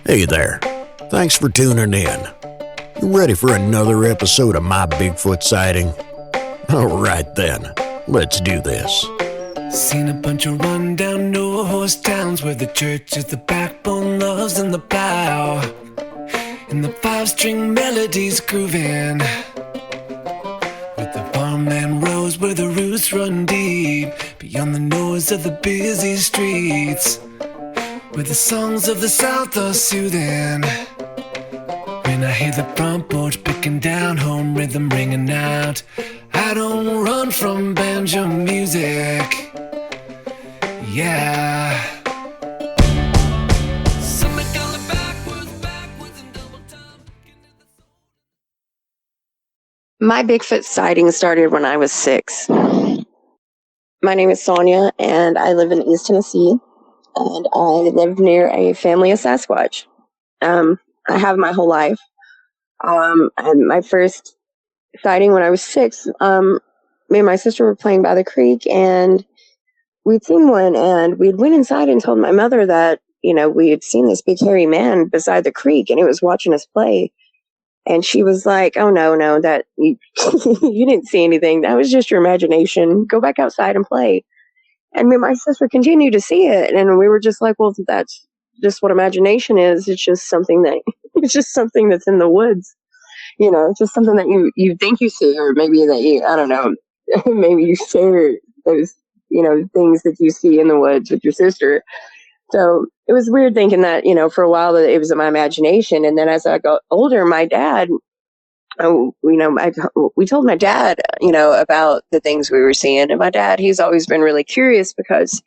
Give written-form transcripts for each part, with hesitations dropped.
Hey there. Thanks for tuning in. You ready for another episode of my Bigfoot sighting? Alright then, let's do this. Seen a bunch of run-down no-horse towns where the church is the backbone, loves and the plow, and the five-string melodies grooving, with the farmland rows where the roots run deep, beyond the noise of the busy streets, where the songs of the South are soothing. When I hear the front porch picking down, home rhythm ringing out, I don't run from banjo music. Yeah. My Bigfoot sighting started when I was 6. My name is Sonya, and I live in East Tennessee, and I live near a family of Sasquatch. I have my whole life. And my first sighting when I was 6, me and my sister were playing by the creek, and we'd seen one, and we'd went inside and told my mother that, we had seen this big hairy man beside the creek, and he was watching us play. And she was like, oh, no, that you, you didn't see anything. That was just your imagination. Go back outside and play. And me and my sister continued to see it. And we were just like, well, that's just what imagination is. It's just something that's in the woods. It's just something that you think you see, or maybe that I don't know, maybe you share those, things that you see in the woods with your sister. So it was weird thinking that, for a while that it was in my imagination. And then as I got older, my dad, we told my dad, about the things we were seeing. And my dad, he's always been really curious because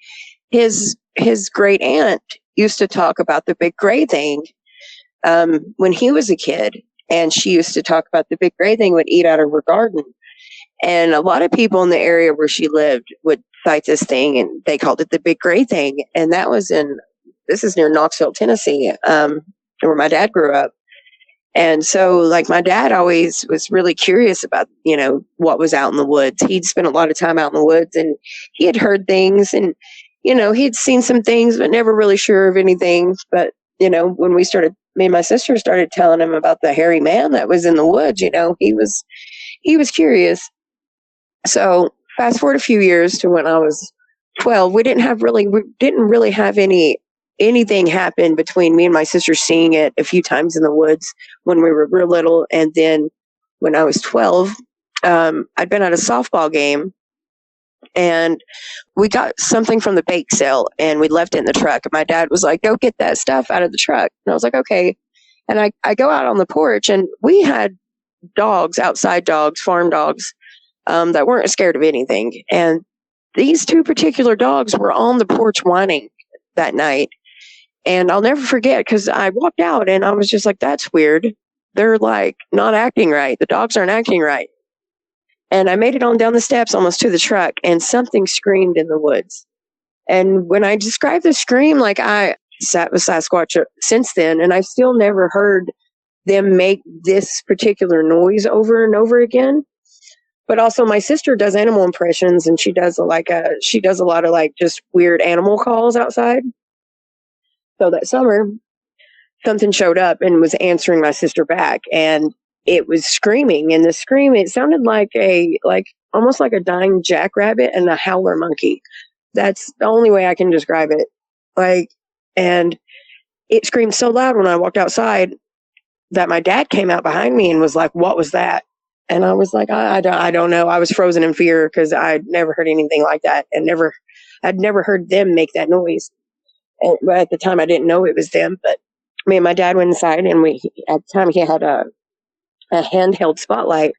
his great aunt used to talk about the big gray thing when he was a kid. And she used to talk about the big gray thing would eat out of her garden. And a lot of people in the area where she lived would cite this thing, and they called it the big gray thing. And that was this is near Knoxville, Tennessee, where my dad grew up. And so, my dad always was really curious about, what was out in the woods. He'd spent a lot of time out in the woods, and he had heard things, and, he'd seen some things, but never really sure of anything. But, when me and my sister started telling him about the hairy man that was in the woods, he was curious. So fast forward a few years to when I was 12, we didn't really have anything happen between me and my sister seeing it a few times in the woods when we were real little. And then when I was 12, I'd been at a softball game, and we got something from the bake sale, and we left it in the truck. And my dad was like, go get that stuff out of the truck. And I was like, okay. And I go out on the porch, and we had dogs, outside dogs, farm dogs, that weren't scared of anything. And these two particular dogs were on the porch whining that night. And I'll never forget, because I walked out and I was just like, that's weird. They're not acting right. The dogs aren't acting right. And I made it on down the steps almost to the truck, and something screamed in the woods. And when I described the scream, I sat with Sasquatch since then, and I've still never heard them make this particular noise over and over again. But also my sister does animal impressions, and she does a lot of just weird animal calls outside. So that summer, something showed up and was answering my sister back, and it was screaming. And the scream, it sounded almost like a dying jackrabbit and a howler monkey. That's the only way I can describe it. And it screamed so loud when I walked outside that my dad came out behind me and was like, what was that? And I was like, I don't know. I was frozen in fear because I'd never heard anything like that, and I'd never heard them make that noise. But at the time, I didn't know it was them. But me and my dad went inside, and at the time he had a handheld spotlight,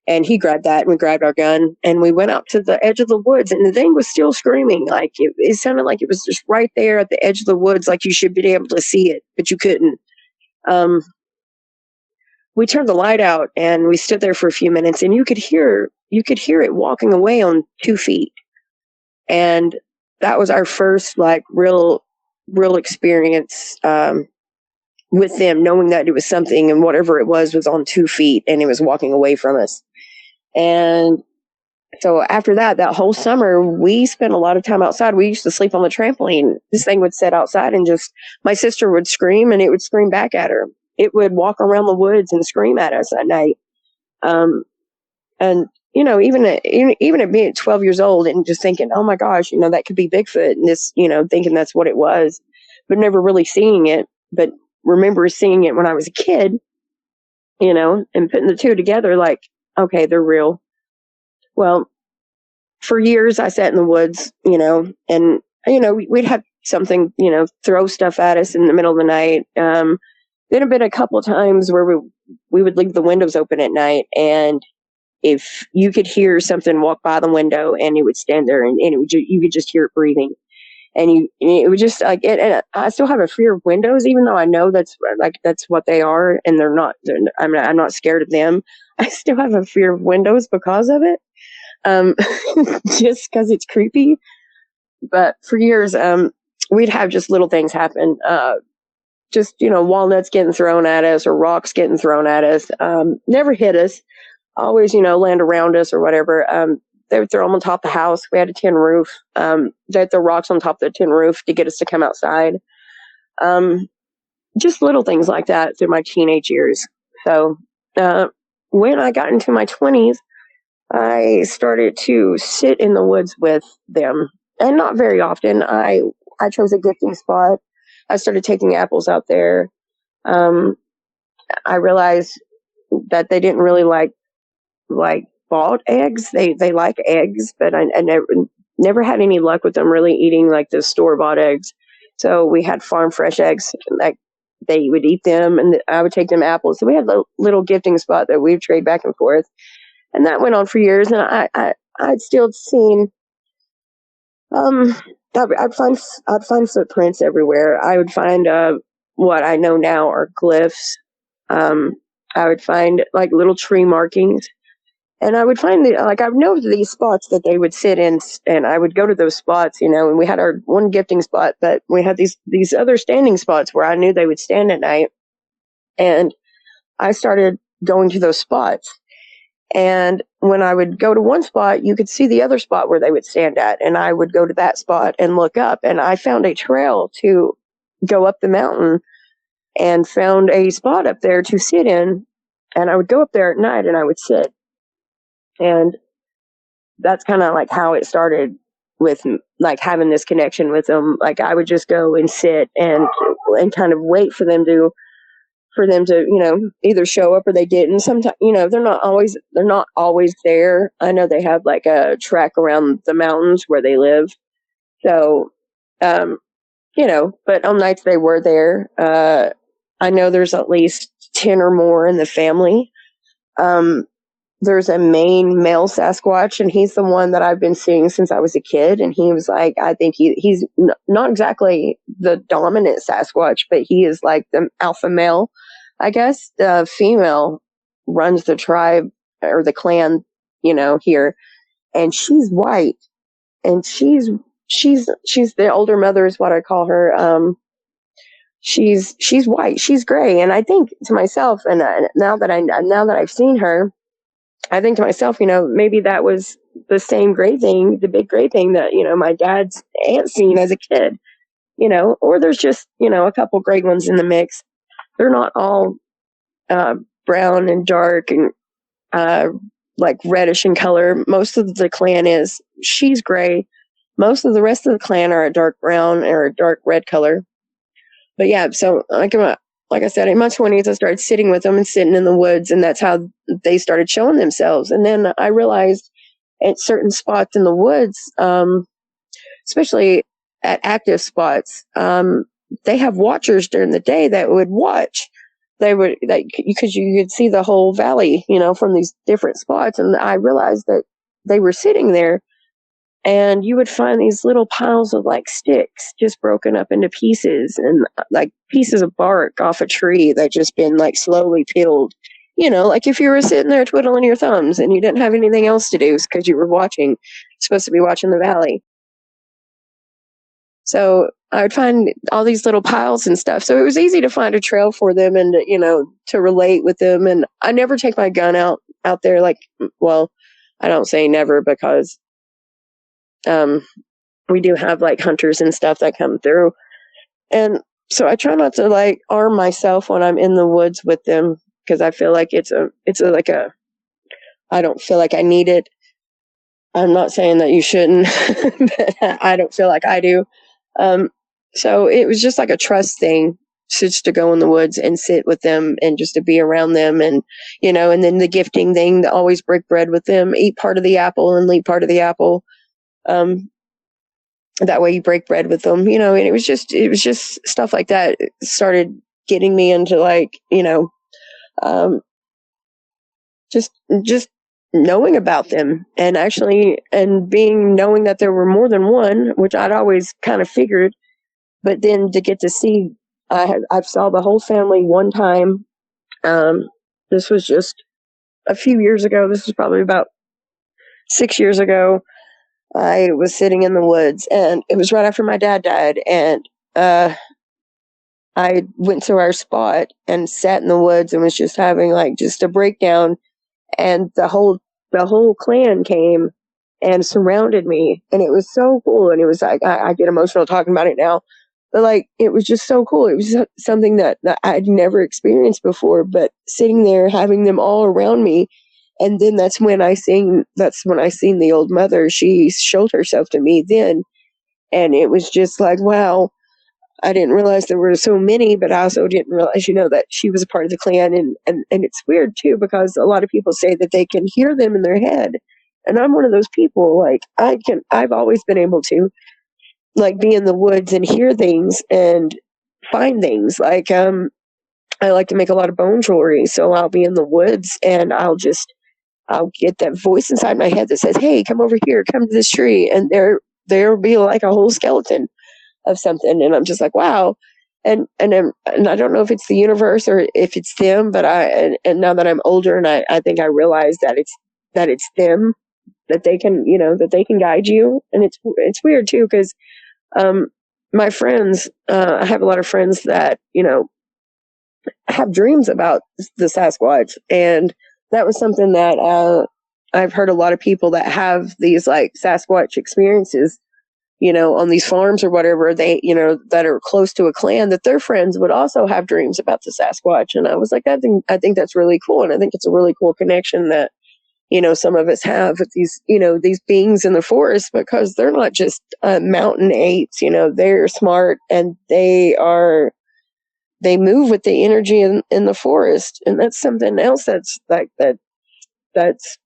and he grabbed that, and we grabbed our gun, and we went up to the edge of the woods, and the thing was still screaming. It sounded like it was just right there at the edge of the woods, like you should be able to see it, but you couldn't. We turned the light out, and we stood there for a few minutes, and you could hear it walking away on 2 feet. And that was our first real experience with them, knowing that it was something, and whatever it was on 2 feet, and it was walking away from us. And So after that whole summer, we spent a lot of time outside. We used to sleep on the trampoline. This thing would sit outside and just, my sister would scream and it would scream back at her. It would walk around the woods and scream at us at night. And, you know, even at being 12 years old and just thinking, oh my gosh, you know, that could be Bigfoot, and this, you know, thinking that's what it was, but never really seeing it. But remember seeing it when I was a kid, you know, and putting the two together, like, okay, they're real. Well, for years I sat in the woods, you know, and, you know, we'd have something, you know, throw stuff at us in the middle of the night. There have been a couple of times where we would leave the windows open at night, and if you could hear something walk by the window and it would stand there, and it would you could just hear it breathing, and it would just like it. And I still have a fear of windows, even though I know that's what they are, and I'm not scared of them. I still have a fear of windows because of it, just because it's creepy. But for years, we'd have just little things happen. Just, you know, walnuts getting thrown at us or rocks getting thrown at us. Never hit us. Always, you know, land around us or whatever. They would throw them on top of the house. We had a tin roof. They'd throw rocks on top of the tin roof to get us to come outside. Just little things like that through my teenage years. So when I got into my 20s, I started to sit in the woods with them. And not very often. I chose a gifting spot. I started taking apples out there. I realized that they didn't really like bought eggs. They like eggs, but I never had any luck with them really eating like the store bought eggs. So we had farm fresh eggs, like they would eat them, and I would take them apples. So we had a little gifting spot that we'd trade back and forth, and that went on for years. And I'd still seen I'd find footprints everywhere. I would find what I know now are glyphs. I would find like little tree markings, and I would find I know these spots that they would sit in, and I would go to those spots, you know. And we had our one gifting spot, but we had these other standing spots where I knew they would stand at night, and I started going to those spots. And when I would go to one spot, you could see the other spot where they would stand at. And I would go to that spot and look up. And I found a trail to go up the mountain and found a spot up there to sit in. And I would go up there at night and I would sit. And that's kind of like how it started, with like having this connection with them. Like I would just go and sit and kind of wait for them to, you know, either show up or they didn't. Sometimes, you know, they're not always there. I know they have like a track around the mountains where they live. So, you know, but on nights they were there. I know there's at least 10 or more in the family. There's a main male Sasquatch, and he's the one that I've been seeing since I was a kid. And he was like, I think he's not exactly the dominant Sasquatch, but he is like the alpha male. I guess the female runs the tribe or the clan, you know, here, and she's white, and she's the older mother is what I call her. She's white, she's gray, and I think to myself, and now that I've seen her, I think to myself, you know, maybe that was the same gray thing, the big gray thing that, you know, my dad's aunt seen as a kid, you know, or there's just, you know, a couple gray ones in the mix. They're not all brown and dark and like reddish in color. Most of the clan she's gray. Most of the rest of the clan are a dark brown or a dark red color. But yeah, so like I said, in my 20s, I started sitting with them and sitting in the woods, and that's how they started showing themselves. And then I realized at certain spots in the woods, especially at active spots, they have watchers during the day that would watch. They would, because you could see the whole valley, you know, from these different spots. And I realized that they were sitting there, and you would find these little piles of like sticks just broken up into pieces, and like pieces of bark off a tree that just been like slowly peeled. You know, like if you were sitting there twiddling your thumbs and you didn't have anything else to do because you were supposed to be watching the valley. So I would find all these little piles and stuff. So it was easy to find a trail for them and, you know, to relate with them. And I never take my gun out there. Like, well, I don't say never because we do have like hunters and stuff that come through. And so I try not to like arm myself when I'm in the woods with them, because I feel like I don't feel like I need it. I'm not saying that you shouldn't, but I don't feel like I do. So it was just like a trust thing, just to go in the woods and sit with them and just to be around them. And, and then the gifting thing, to always break bread with them, eat part of the apple and leave part of the apple. That way you break bread with them, and it was just stuff like that. It started getting me into like, just knowing about them, and actually, knowing that there were more than one, which I'd always kind of figured, but then to get to see, I saw the whole family one time. This was just a few years ago. This was probably about 6 years ago. I was sitting in the woods, and it was right after my dad died, and I went to our spot and sat in the woods and was just having like just a breakdown, and the whole clan came and surrounded me, and it was so cool. And it was like, I get emotional talking about it now, but like, it was just so cool. It was something that I'd never experienced before, but sitting there having them all around me. And then that's when I seen the old mother. She showed herself to me then. And it was just like, wow, I didn't realize there were so many, but I also didn't realize, that she was a part of the clan. And it's weird too, because a lot of people say that they can hear them in their head. And I'm one of those people. Like, I've always been able to like be in the woods and hear things and find things. Like, I like to make a lot of bone jewelry. So I'll be in the woods and I'll get that voice inside my head that says, "Hey, come over here, come to this tree." And there'll be like a whole skeleton of something. And I'm just like, wow. And I don't know if it's the universe or if it's them, but and now that I'm older, and I think I realize that it's them, that they can, that they can guide you. And it's weird too, because my friends, I have a lot of friends that, have dreams about the Sasquatch. And that was something that I've heard a lot of people that have these like Sasquatch experiences, on these farms or whatever, they, that are close to a clan, that their friends would also have dreams about the Sasquatch. And I was like, I think that's really cool. And I think it's a really cool connection that, some of us have with these, these beings in the forest, because they're not just mountain apes, they're smart, and they move with the energy in the forest. And that's something else that's like that's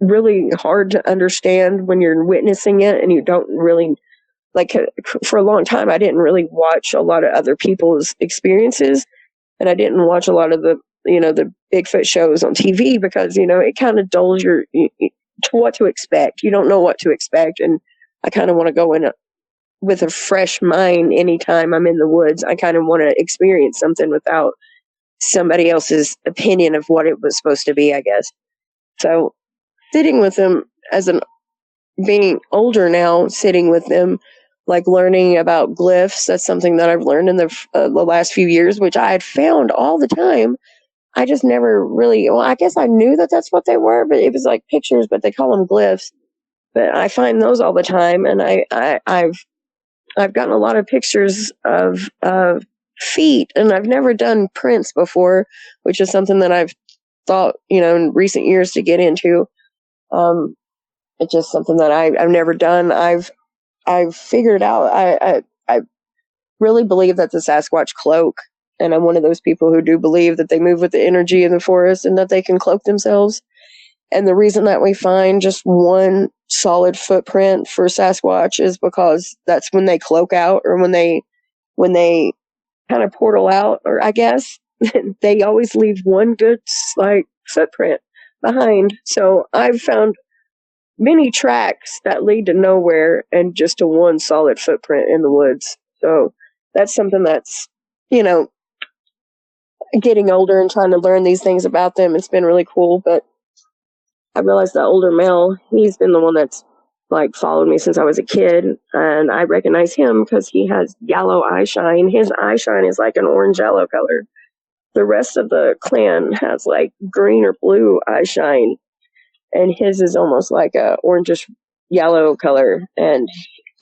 really hard to understand when you're witnessing it, and you don't really like. For a long time, I didn't really watch a lot of other people's experiences, and I didn't watch a lot of the the Bigfoot shows on TV, because it kind of dulls to what to expect. You don't know what to expect, and I kind of want to go in with a fresh mind anytime I'm in the woods. I kind of want to experience something without somebody else's opinion of what it was supposed to be, I guess. So sitting with them being older now, sitting with them, like learning about glyphs, that's something that I've learned in the last few years, which I had found all the time. I just never really, I guess I knew that that's what they were, but it was like pictures, but they call them glyphs. But I find those all the time, and I've gotten a lot of pictures of feet, and I've never done prints before, which is something that I've thought, in recent years to get into. It's just something that I've never done. I've figured out, I really believe that the Sasquatch cloak, and I'm one of those people who do believe that they move with the energy in the forest and that they can cloak themselves. And the reason that we find just one solid footprint for Sasquatch is because that's when they cloak out, or when they kind of portal out, or I guess they always leave one good like footprint behind. So I've found many tracks that lead to nowhere and just to one solid footprint in the woods. So that's something that's, getting older and trying to learn these things about them. It's been really cool. But I realized that older male, he's been the one that's like followed me since I was a kid. And I recognize him because he has yellow eye shine. His eye shine is like an orange yellow color. The rest of the clan has like green or blue eye shine. and his is almost like a orangish yellow color. And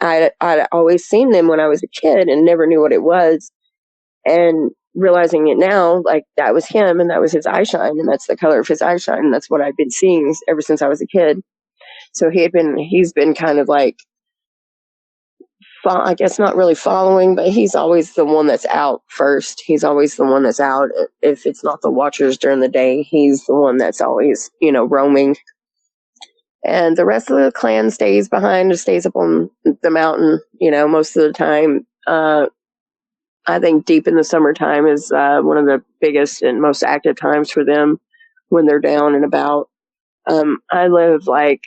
I'd always seen them when I was a kid and never knew what it was. And realizing it now, like that was him and that was his eye shine, and that's the color of his eye shine. And that's what I've been seeing ever since I was a kid. So he's been kind of like, I guess not really following, but he's always the one that's out first. He's always the one that's out. If it's not the watchers during the day, he's the one that's always, roaming. And the rest of the clan stays behind and stays up on the mountain, most of the time. I think deep in the summertime is one of the biggest and most active times for them when they're down and about. I live like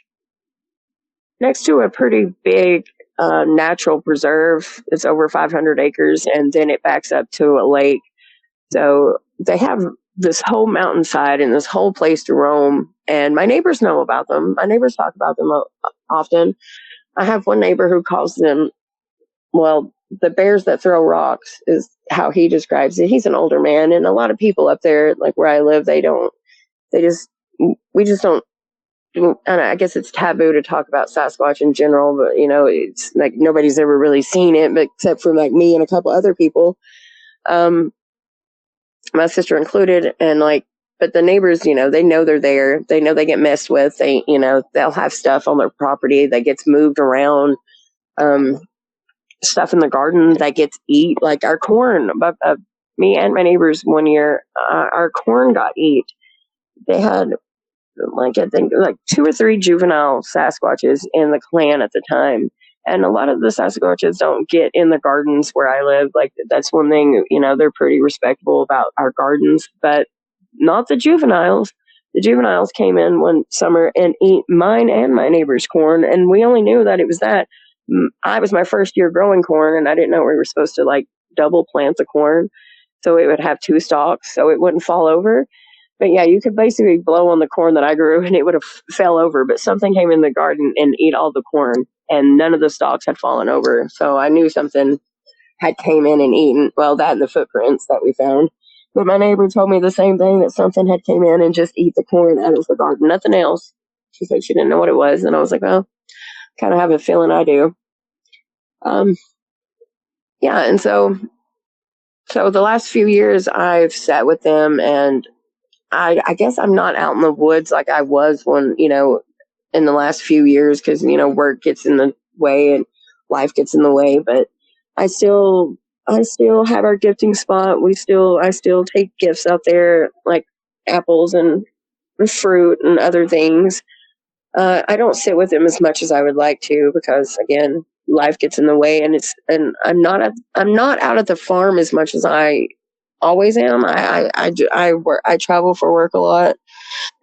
next to a pretty big natural preserve. It's over 500 acres, and then it backs up to a lake. So they have this whole mountainside and this whole place to roam. And my neighbors know about them. My neighbors talk about them often. I have one neighbor who calls them, well, the bears that throw rocks is how he describes it. He's an older man, and a lot of people up there, like where I live, we just don't, and I guess it's taboo to talk about Sasquatch in general, but it's like nobody's ever really seen it, but except for like me and a couple other people, my sister included. And but the neighbors, they know they're there. They know they get messed with. They'll have stuff on their property that gets moved around. Stuff in the garden that gets eat, like our corn. But me and my neighbors one year, our corn got eat. They had I think 2 or 3 juvenile Sasquatches in the clan at the time. And a lot of the Sasquatches don't get in the gardens where I live. Like that's one thing, they're pretty respectable about our gardens, but not the juveniles. The juveniles came in one summer and ate mine and my neighbor's corn, and we only knew that it was that. I was my first year growing corn, and I didn't know we were supposed to double plant the corn, so it would have 2 stalks, so it wouldn't fall over. But yeah, you could basically blow on the corn that I grew, and it would have fell over. But something came in the garden and ate all the corn, and none of the stalks had fallen over. So I knew something had came in and eaten. Well, that and the footprints that we found. But my neighbor told me the same thing, that something had came in and just eat the corn out of the garden, nothing else. She said she didn't know what it was, and I was like, well, kind of have a feeling I do. Yeah, and so the last few years I've sat with them, and I guess I'm not out in the woods like I was when, in the last few years, because, work gets in the way and life gets in the way, but I still have our gifting spot. I still take gifts out there, like apples and fruit and other things. I don't sit with them as much as I would like to, because again, life gets in the way, and I'm not out at the farm as much as I always am. I travel for work a lot,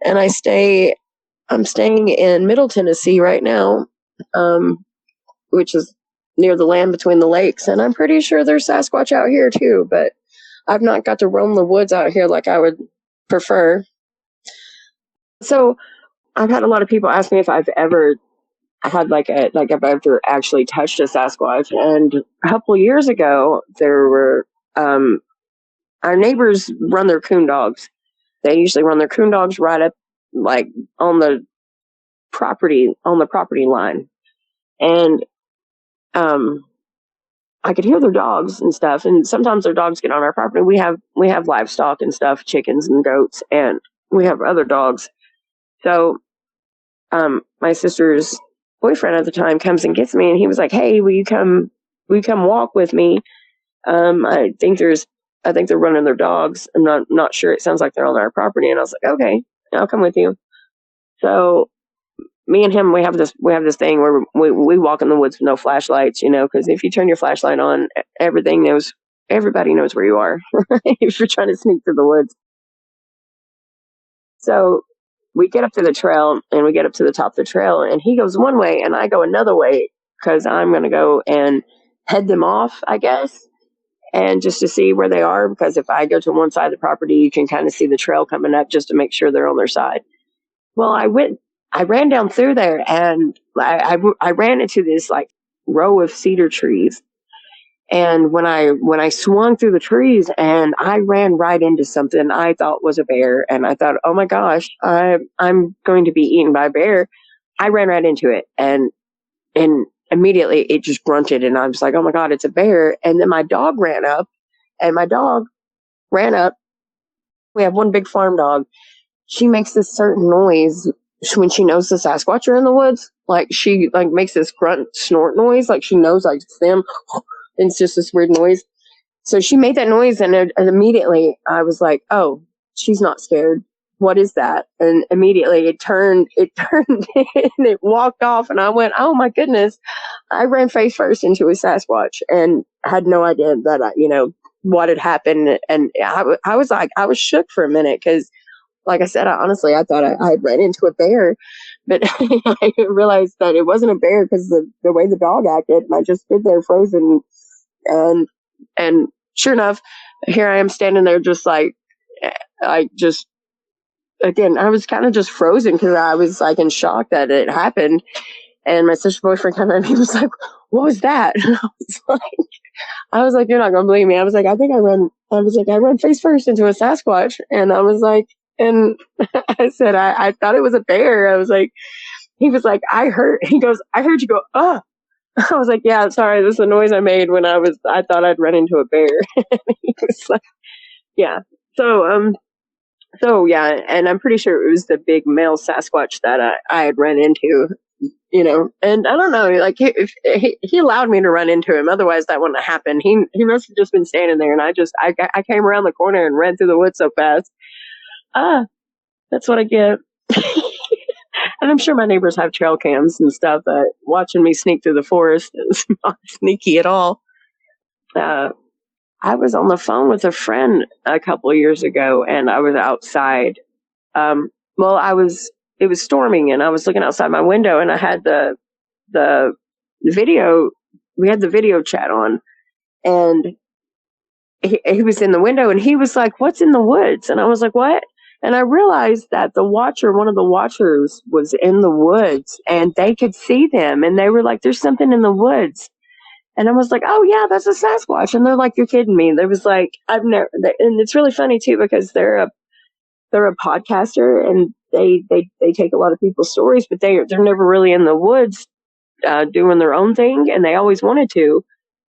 and I'm staying in Middle Tennessee right now, which is near the land between the lakes, and I'm pretty sure there's Sasquatch out here too, but I've not got to roam the woods out here like I would prefer. So I've had a lot of people ask me if I've ever had if I've ever actually touched a Sasquatch. And a couple of years ago, there were our neighbors run their coon dogs. They usually run their coon dogs right up on the property line, and I could hear their dogs and stuff. And sometimes their dogs get on our property. We have livestock and stuff, chickens and goats, and we have other dogs. So my sister's boyfriend at the time comes and gets me, and he was like, "Hey, will you come walk with me? I think they're running their dogs. I'm not sure. It sounds like they're on our property." And I was like, "Okay, I'll come with you." So me and him, we have this thing where we walk in the woods with no flashlights, because if you turn your flashlight on, everybody knows where you are if you're trying to sneak through the woods. So we get up to the trail, and we get up to the top of the trail, and he goes one way and I go another way, because I'm going to go and head them off, I guess, and just to see where they are, because if I go to one side of the property, you can kind of see the trail coming up just to make sure they're on their side. Well, I ran down through there, and I ran into this row of cedar trees, And when I swung through the trees and I ran right into something I thought was a bear, and I thought, oh my gosh, I'm going to be eaten by a bear. I ran right into it, and immediately it just grunted, and I was like, oh my God, it's a bear. And then my dog ran up, and my dog ran up. We have one big farm dog. She makes this certain noise when she knows the Sasquatch are in the woods. Like she like makes this grunt snort noise, like she knows like it's them. And it's just this weird noise. So she made that noise, and immediately I was like, oh, she's not scared. What is that? And immediately it turned and it walked off, and I went, oh my goodness. I ran face first into a Sasquatch and had no idea that, what had happened. And I was like, I was shook for a minute because, like I said, honestly, I thought I had ran into a bear, but I realized that it wasn't a bear because the way the dog acted. And I just stood there frozen, and sure enough, here I am standing there just like, I just, again, I was kind of just frozen because I was like in shock that it happened. And my sister's boyfriend came at me, he was like, what was that? And I was like, you're not going to believe me. I was like, I ran face first into a Sasquatch. And I was like, and I said, I thought it was a bear. I was like, he was like, he goes, I heard you go, oh. I was like, yeah, sorry, this is the noise I made when I thought I'd run into a bear. He was like, yeah. So yeah, and I'm pretty sure it was the big male Sasquatch that I had run into, and I don't know, like he allowed me to run into him. Otherwise that wouldn't have happened. He must have just been standing there, and I came around the corner and ran through the woods so fast. That's what I get. And I'm sure my neighbors have trail cams and stuff, but watching me sneak through the forest is not sneaky at all. I was on the phone with a friend a couple of years ago, and I was outside. It was storming, and I was looking outside my window, and I had the video, we had the video chat on, and he was in the window, and he was like, what's in the woods? And I was like, what? And I realized that one of the watchers was in the woods, and they could see them, and they were like, there's something in the woods. And I was like, oh yeah, that's a Sasquatch. And they're like, you're kidding me. There was like, and it's really funny too, because they're a podcaster, and they take a lot of people's stories, but they're never really in the woods, doing their own thing. And they always wanted to.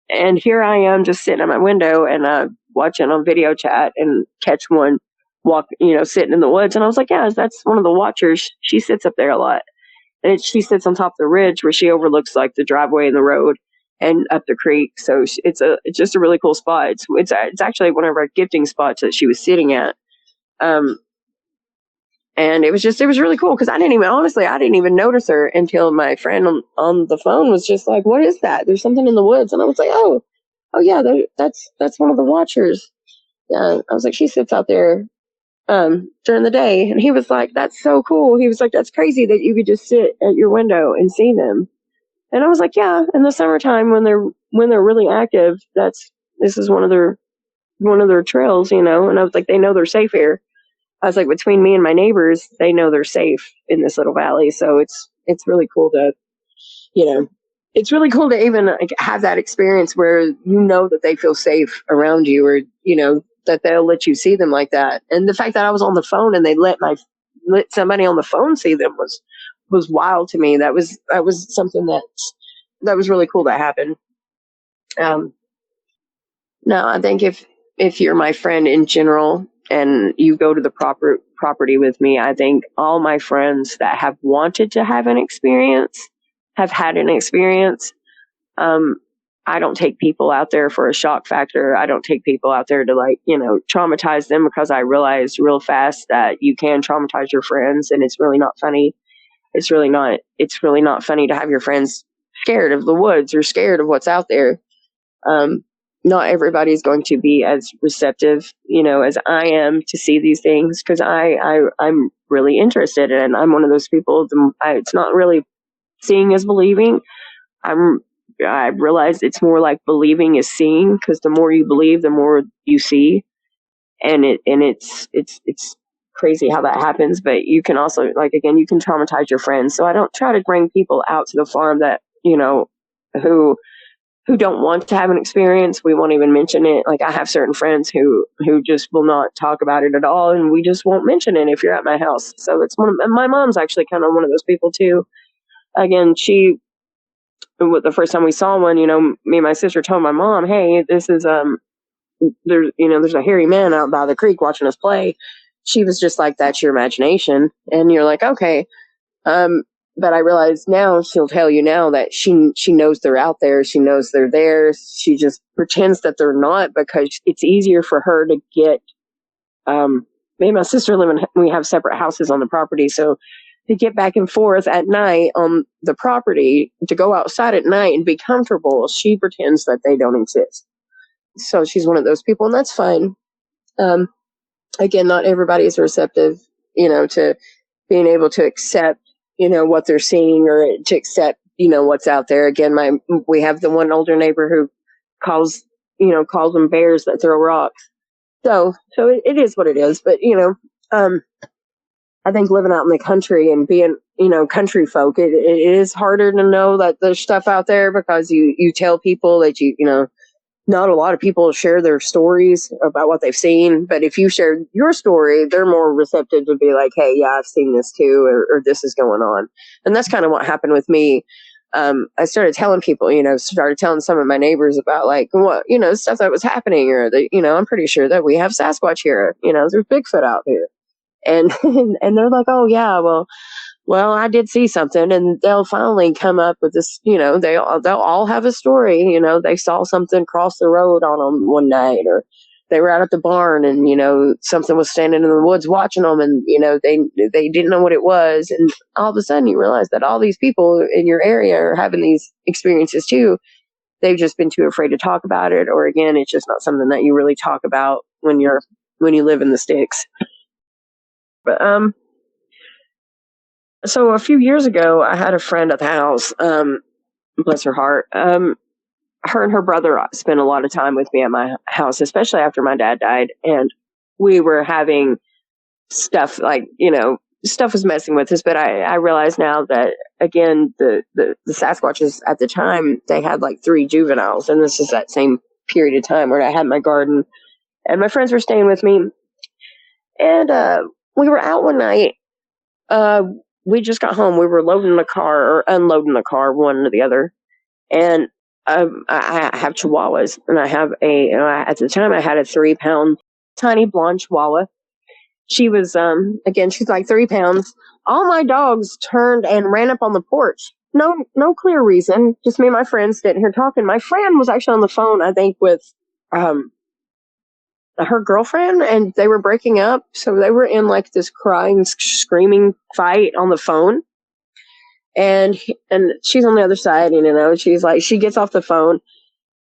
And here I am just sitting at my window and, watching on video chat and catch one sitting in the woods. And I was like, yeah, that's one of the watchers. She sits up there a lot. And she sits on top of the ridge where she overlooks like the driveway and the road and up the creek. So it's just a really cool spot. It's actually one of our gifting spots that she was sitting at. And it was really cool because I didn't even notice her until my friend on the phone was just like, what is that? There's something in the woods. And I was like, oh yeah, that's one of the watchers. Yeah. I was like, she sits out there during the day. And he was like, that's so cool. He was like, that's crazy that you could just sit at your window and see them. And I was like, yeah, in the summertime when they're really active, this is one of their trails, And I was like, they know they're safe here. I was like, between me and my neighbors, they know they're safe in this little valley. So it's really cool to, it's really cool to even like have that experience where that they feel safe around you, or that they'll let you see them like that. And the fact that I was on the phone and they let somebody on the phone see them was wild to me. That was something that was really cool that happened. No, I think if you're my friend in general and you go to the property with me, I think all my friends that have wanted to have an experience have had an experience. I don't take people out there for a shock factor. I don't take people out there to traumatize them, because I realized real fast that you can traumatize your friends, and it's really not funny. It's really not funny to have your friends scared of the woods or scared of what's out there. Not everybody's going to be as receptive, as I am to see these things, because I'm really interested, and I'm one of those people. It's not really seeing is believing. I realized it's more like believing is seeing, because the more you believe, the more you see, and it's crazy how that happens. But you can also, you can traumatize your friends. So I don't try to bring people out to the farm that who who don't want to have an experience, we won't even mention it. Like I have certain friends who just will not talk about it at all, and we just won't mention it if you're at my house. So it's and my mom's actually kind of one of those people too. Again, the first time we saw one, me and my sister told my mom, "Hey, this is there's a hairy man out by the creek watching us play." She was just like, "That's your imagination," and you're like, "Okay." But I realize now she'll tell you now that she knows they're out there. She knows they're there. She just pretends that they're not because it's easier for her to get. Me and my sister we have separate houses on the property, so to get back and forth at night on the property, to go outside at night and be comfortable, she pretends that they don't exist. So she's one of those people, and that's fine. Again, not everybody is receptive, to being able to accept what they're seeing or to accept, what's out there. Again, we have the one older neighbor who calls them bears that throw rocks. So it is what it is. But, I think living out in the country and being, country folk, it is harder to know that there's stuff out there because you tell people that not a lot of people share their stories about what they've seen, but if you share your story, they're more receptive to be like, "Hey, yeah, I've seen this too," or "This is going on." And that's kind of what happened with me. I started telling people, started telling some of my neighbors about like what, stuff that was happening, or that, I'm pretty sure that we have Sasquatch here, there's Bigfoot out here. And, and they're like, "Oh yeah, well, I did see something," and they'll finally come up with this, they'll all have a story, they saw something cross the road on them one night, or they were out at the barn and, something was standing in the woods watching them, and, they didn't know what it was. And all of a sudden you realize that all these people in your area are having these experiences too. They've just been too afraid to talk about it. Or again, it's just not something that you really talk about when you live in the sticks. But, so a few years ago, I had a friend at the house, bless her heart. Her and her brother spent a lot of time with me at my house, especially after my dad died. And we were having stuff like, stuff was messing with us. But I realize now that, again, the Sasquatches at the time, they had like 3 juveniles. And this is that same period of time where I had my garden. And my friends were staying with me. And we were out one night. We just got home. We were loading the car or unloading the car, one or the other. And I have Chihuahuas, and I have at the time I had a 3-pound tiny blonde Chihuahua. She was, again, she's like 3 pounds. All my dogs turned and ran up on the porch. No clear reason. Just me and my friend sitting here talking. My friend was actually on the phone, I think, with, her girlfriend, and they were breaking up. So they were in like this crying, screaming fight on the phone. And she's on the other side, she's like, she gets off the phone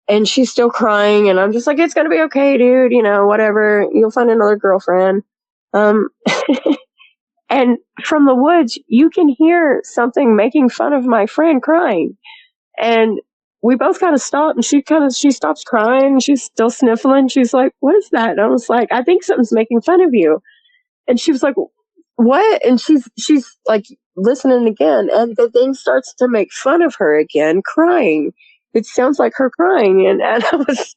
and she's still crying. And I'm just like, "It's going to be okay, dude. Whatever. You'll find another girlfriend." And from the woods, you can hear something making fun of my friend crying. And we both kind of stopped, and she stops crying. She's still sniffling. She's like, "What is that?" And I was like, "I think something's making fun of you." And she was like, "What?" And she's like listening again, and the thing starts to make fun of her again, crying. It sounds like her crying, and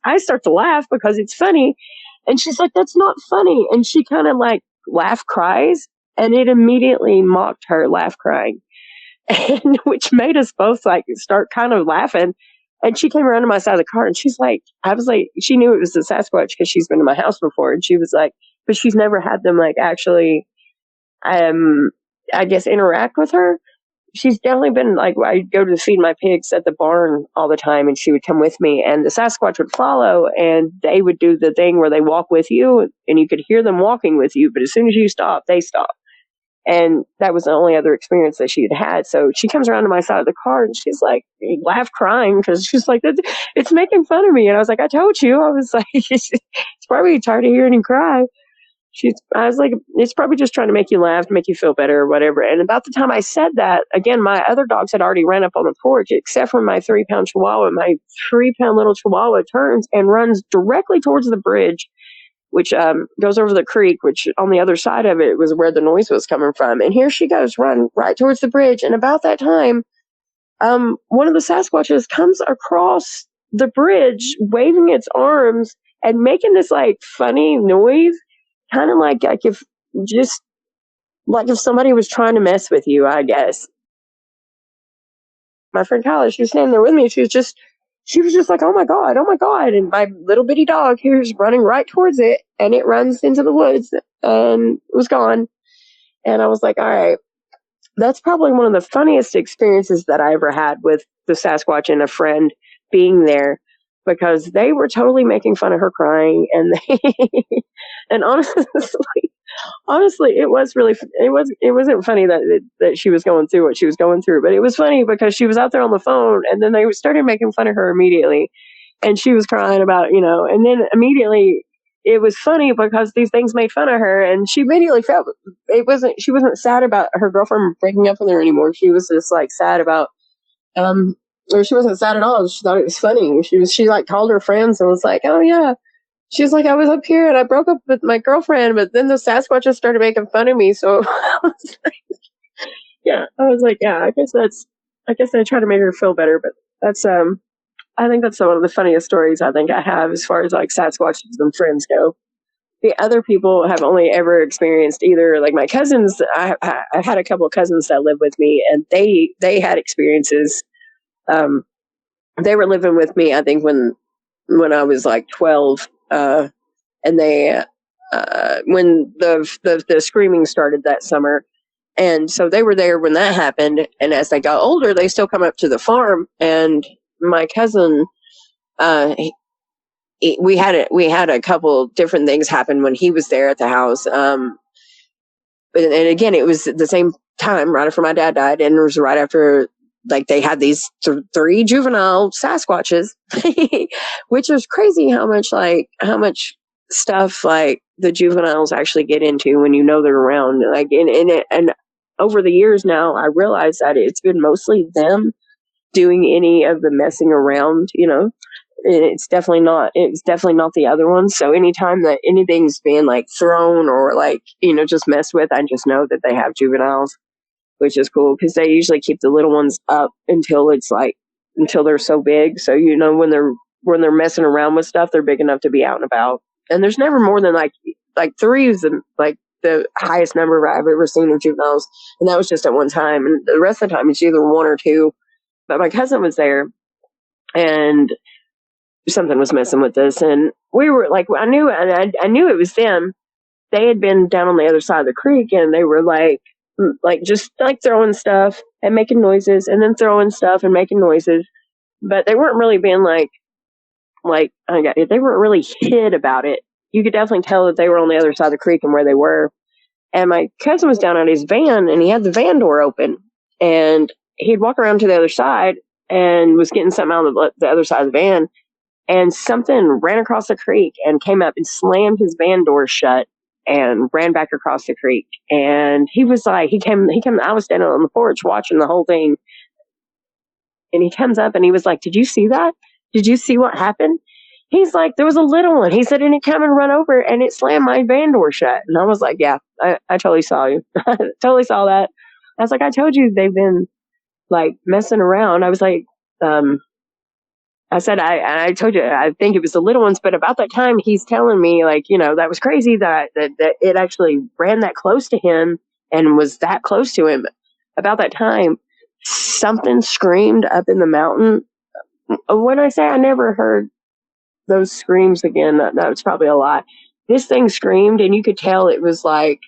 I start to laugh because it's funny. And she's like, "That's not funny." And she kind of like laugh cries, and it immediately mocked her laugh crying. And which made us both like start kind of laughing. And she came around to my side of the car, and I was like, she knew it was the Sasquatch because she's been to my house before. And she was like, but she's never had them like actually, I guess, interact with her. She's definitely been like, I'd go to feed my pigs at the barn all the time, and she would come with me, and the Sasquatch would follow, and they would do the thing where they walk with you, and you could hear them walking with you, but as soon as you stop, they stop. And that was the only other experience that she had. So she comes around to my side of the car, and she's like, laugh crying, because she's like, "It's making fun of me." And I was like, "I told you." I was like, "It's probably tired of hearing him cry." I was like, "It's probably just trying to make you laugh, make you feel better or whatever." And about the time I said that, again, my other dogs had already ran up on the porch, except for my 3-pound Chihuahua. My 3-pound little Chihuahua turns and runs directly towards the bridge, which goes over the creek, which on the other side of it was where the noise was coming from. And here she goes, run right towards the bridge. And about that time, one of the Sasquatches comes across the bridge, waving its arms and making this like funny noise, kind of like if just like if somebody was trying to mess with you, I guess. My friend Kyla, she was standing there with me. She was just like, oh my God. And my little bitty dog here's running right towards it, and it runs into the woods and was gone. And I was like, all right, that's probably one of the funniest experiences that I ever had with the Sasquatch and a friend being there, because they were totally making fun of her crying. And and honestly, it wasn't funny that she was going through what she was going through, but it was funny because she was out there on the phone, and then they started making fun of her immediately, and she was crying about, and then immediately it was funny because these things made fun of her, and she immediately felt she wasn't sad about her girlfriend breaking up with her anymore. She was just like sad about or she wasn't sad at all. She thought it was funny. She like called her friends and was like, oh yeah. She's like, I was up here and I broke up with my girlfriend, but then the Sasquatches started making fun of me. So I was like, yeah, I guess I try to make her feel better, but that's, I think that's one of the funniest stories I think I have as far as like Sasquatches and friends go. The other people have only ever experienced either like my cousins. I had a couple of cousins that lived with me, and they had experiences. They were living with me, I think, when I was like 12, and they when the screaming started that summer, and so they were there when that happened. And as they got older, they still come up to the farm. And my cousin, we had a couple different things happen when he was there at the house. And again, it was at the same time right after my dad died, and it was right after like they had these three juvenile Sasquatches, which is crazy how much stuff like the juveniles actually get into when they're around. Like and over the years now, I realize that it's been mostly them doing any of the messing around. It's definitely not the other ones. So anytime that anything's being like thrown or like just messed with, I just know that they have juveniles, which is cool because they usually keep the little ones up until they're so big. So when they're messing around with stuff, they're big enough to be out and about. And there's never more than like three is the highest number I've ever seen of juveniles, and that was just at one time. And the rest of the time it's either one or two. But my cousin was there, and something was messing with this, and we were like, I knew it was them. They had been down on the other side of the creek, and they were like just like throwing stuff and making noises, and then throwing stuff and making noises. But they weren't really being they weren't really hid about it. You could definitely tell that they were on the other side of the creek and where they were. And my cousin was down at his van, and he had the van door open, and he'd walk around to the other side and was getting something out of the other side of the van, and something ran across the creek and came up and slammed his van door shut and ran back across the creek. And he was like, I was standing on the porch watching the whole thing, and he comes up and he was like, did you see that? Did you see what happened? He's like, there was a little one. He said, and it came and run over and it slammed my van door shut. And I was like, yeah, I totally saw you. I totally saw that. I was like, I told you they've been like messing around. I was like, I said, I told you, I think it was the little ones. But about that time, he's telling me like, that was crazy that it actually ran that close to him and was that close to him. About that time, something screamed up in the mountain. When I say I never heard those screams again, that was probably a lie. This thing screamed, and you could tell it was like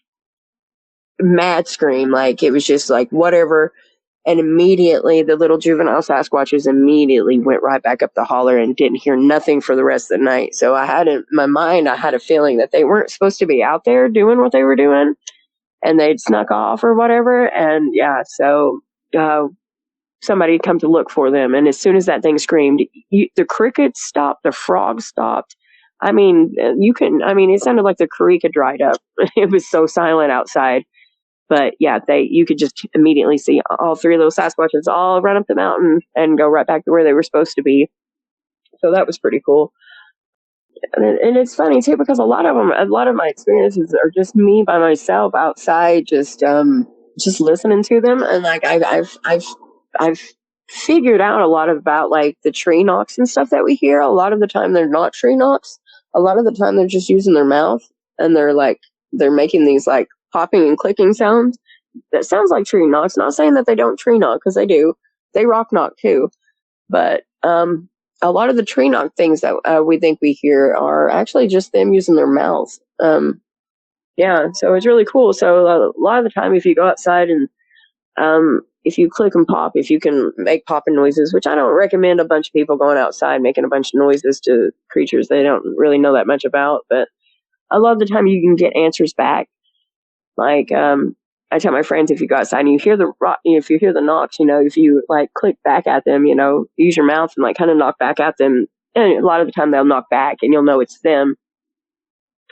mad scream. Like it was just like whatever. And immediately the little juvenile Sasquatches immediately went right back up the holler and didn't hear nothing for the rest of the night. So I had in my mind, I had a feeling that they weren't supposed to be out there doing what they were doing, and they'd snuck off or whatever. And yeah, so somebody had come to look for them. And as soon as that thing screamed, the crickets stopped, the frogs stopped. I mean, it sounded like the creek had dried up. It was so silent outside. But yeah, you could just immediately see all three of those Sasquatches all run up the mountain and go right back to where they were supposed to be. So that was pretty cool. And it's funny too, because a lot of my experiences are just me by myself outside, just listening to them. And like I've figured out a lot about like the tree knocks and stuff that we hear. A lot of the time they're not tree knocks. A lot of the time they're just using their mouth, and they're making these like popping and clicking sounds that sounds like tree knocks. Not saying that they don't tree knock, because they do. They rock knock too. But a lot of the tree knock things that we think we hear are actually just them using their mouths. Yeah, so it's really cool. So a lot of the time, if you go outside and if you click and pop, if you can make popping noises, which I don't recommend a bunch of people going outside making a bunch of noises to creatures they don't really know that much about, but a lot of the time you can get answers back. Like, I tell my friends, if you go outside and you hear if you hear the knocks, if you like click back at them, use your mouth and like kind of knock back at them, and a lot of the time they'll knock back and you'll know it's them.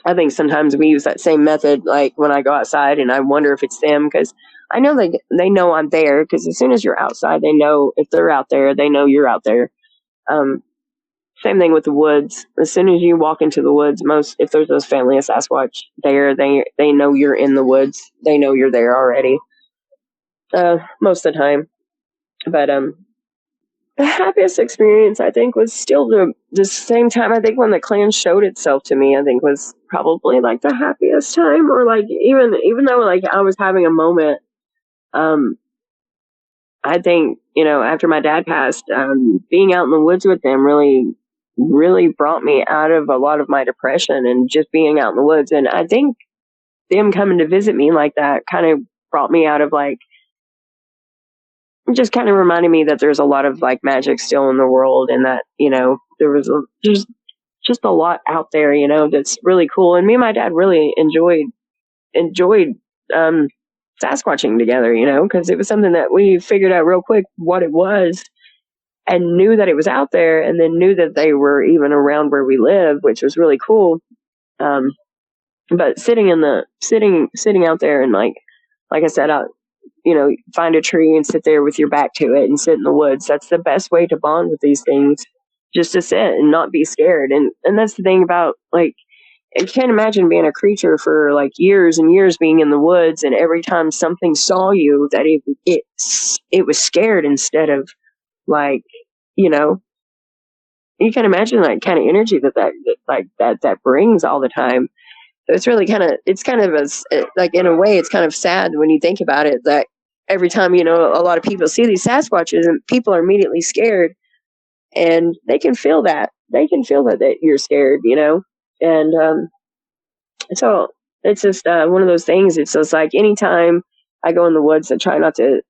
I think sometimes we use that same method, like when I go outside and I wonder if it's them, because I know they know I'm there, because as soon as you're outside, they know if they're out there, they know you're out there. Same thing with the woods. As soon as you walk into the woods, if there's a family of Sasquatch there, they know you're in the woods. They know you're there already. Most of the time. But the happiest experience, I think, was still the same time. I think when the clan showed itself to me, I think was probably like the happiest time. Or like even though like I was having a moment, I think, after my dad passed, being out in the woods with them really brought me out of a lot of my depression, and just being out in the woods. And I think them coming to visit me like that kind of brought me out of like, just kind of reminded me that there's a lot of like magic still in the world, and that, there was just a lot out there, that's really cool. And me and my dad really enjoyed Sasquatching together, because it was something that we figured out real quick what it was, and knew that it was out there, and then knew that they were even around where we live, which was really cool. But sitting out there and like I said, find a tree and sit there with your back to it and sit in the woods. That's the best way to bond with these things, just to sit and not be scared. And that's the thing about, like, I can't imagine being a creature for like years and years being in the woods, and every time something saw you, that it was scared instead of like, you can imagine like kind of energy that brings all the time. So it's really kind of like, in a way, it's kind of sad when you think about it, that every time, a lot of people see these Sasquatches and people are immediately scared, and they can feel that. They can feel that you're scared, and so it's just one of those things. It's just like, anytime I go in the woods, I try not to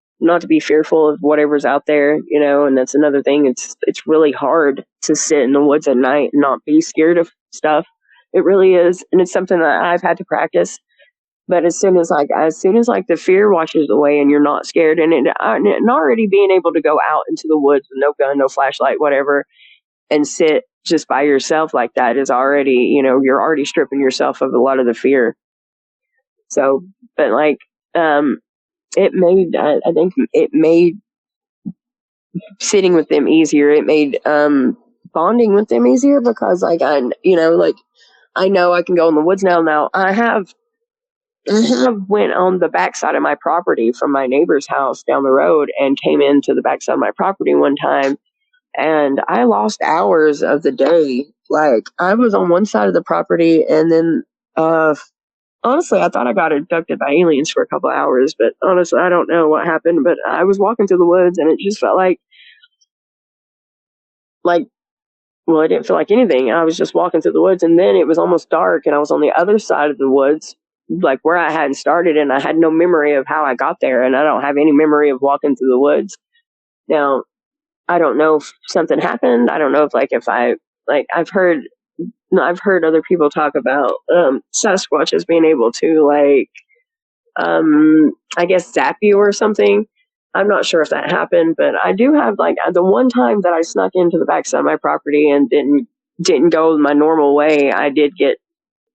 be fearful of whatever's out there, and that's another thing. It's really hard to sit in the woods at night and not be scared of stuff. It really is. And it's something that I've had to practice. But as soon as the fear washes away and you're not scared, and already being able to go out into the woods with no gun, no flashlight, whatever, and sit just by yourself like that is already, you're already stripping yourself of a lot of the fear. So, but like, I think it made sitting with them easier. It made bonding with them easier, because like I know I can go in the woods now. Now I have went on the backside of my property from my neighbor's house down the road, and came into the backside of my property one time, and I lost hours of the day. Like, I was on one side of the property, and then honestly, I thought I got abducted by aliens for a couple of hours, but honestly, I don't know what happened. But I was walking through the woods, and it just felt like, well, it didn't feel like anything. I was just walking through the woods, and then it was almost dark, and I was on the other side of the woods, like where I hadn't started, and I had no memory of how I got there, and I don't have any memory of walking through the woods. Now, I don't know if something happened. I don't know if I've heard other people talk about Sasquatches being able to I guess zap you or something. I'm not sure if that happened, but I do have the one time that I snuck into the backside of my property and didn't go my normal way. I did get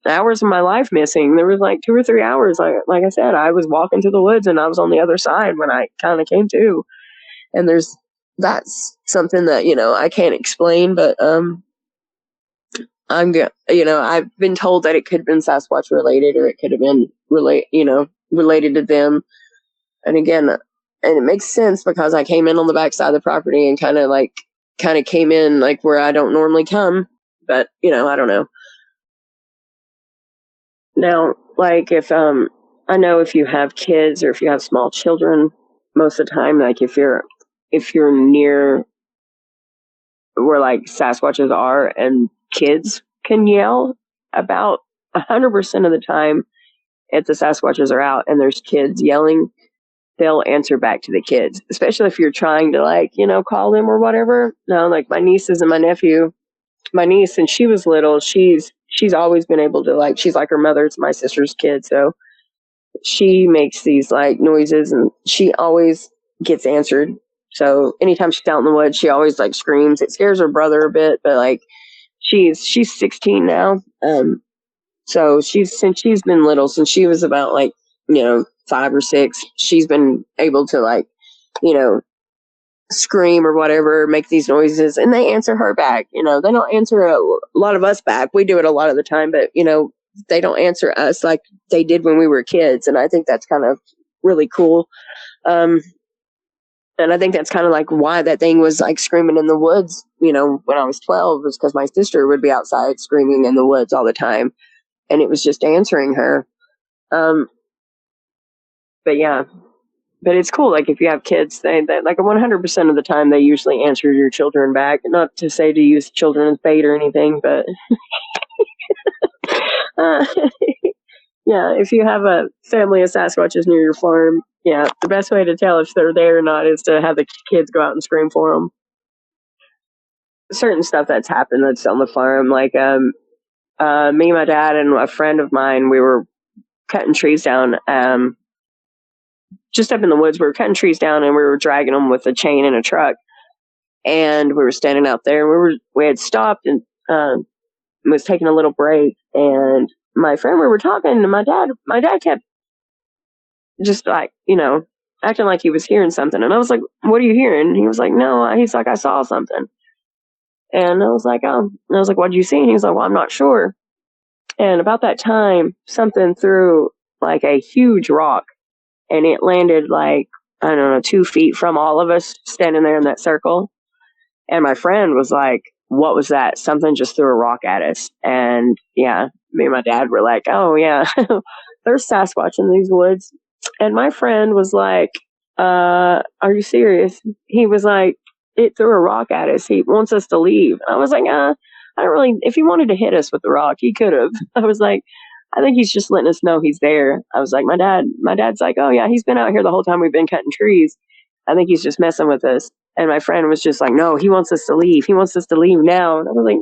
hours of my life missing. There was like 2 or 3 hours. Like I said, I was walking through the woods and I was on the other side when I kind of came to. And that's something that, I can't explain, but I've been told that it could have been Sasquatch related, or it could have been related to them. And again, and it makes sense because I came in on the backside of the property and kind of came in like where I don't normally come. But I don't know. Now, like if I know if you have kids or if you have small children, most of the time, like if you're near where like Sasquatches are and kids can yell, about 100% of the time, if the Sasquatches are out and there's kids yelling, they'll answer back to the kids, especially if you're trying to like, call them or whatever. No, like my nieces and my nephew, my niece, since she was little, she's always been able to like, she's like her mother, it's my sister's kid. So she makes these like noises and she always gets answered. So anytime she's out in the woods, she always like screams. It scares her brother a bit, but like she's 16 now. So since she's been little, since she was about like, 5 or 6, she's been able to like, scream or whatever, make these noises, and they answer her back. They don't answer a lot of us back. We do it a lot of the time, but they don't answer us like they did when we were kids, and I think that's kind of really cool. And I think that's kind of like why that thing was like screaming in the woods, when I was 12, was because my sister would be outside screaming in the woods all the time, and it was just answering her. But yeah, but it's cool. Like if you have kids, they like 100% of the time they usually answer your children back. Not to say to use children as bait or anything, but yeah, if you have a family of Sasquatches near your farm, yeah, the best way to tell if they're there or not is to have the kids go out and scream for them. Certain stuff that's happened that's on the farm, like me, my dad, and a friend of mine, we were cutting trees down. Just up in the woods, we were cutting trees down and we were dragging them with a chain in a truck. And we were standing out there. We had stopped and was taking a little break. And my friend, we were talking to my dad. My dad kept just like, acting like he was hearing something. And I was like, "What are you hearing?" And he was like, "No." He's like, "I saw something." And I was like, "Oh." And I was like, "What did you see?" And he was like, "Well, I'm not sure." And about that time, something threw like a huge rock. And it landed like, I don't know, 2 feet from all of us standing there in that circle. And my friend was like, "What was that?" Something just threw a rock at us. And yeah, me and my dad were like, "Oh yeah, there's Sasquatch in these woods." And my friend was like, "Are you serious?" He was like, "It threw a rock at us. He wants us to leave." I was like, I don't really, if he wanted to hit us with the rock, he could have. I was like, I think he's just letting us know he's there. I was like, my dad's like, "Oh yeah, he's been out here the whole time we've been cutting trees. I think he's just messing with us." And my friend was just like, "No, he wants us to leave. He wants us to leave now." And I was like,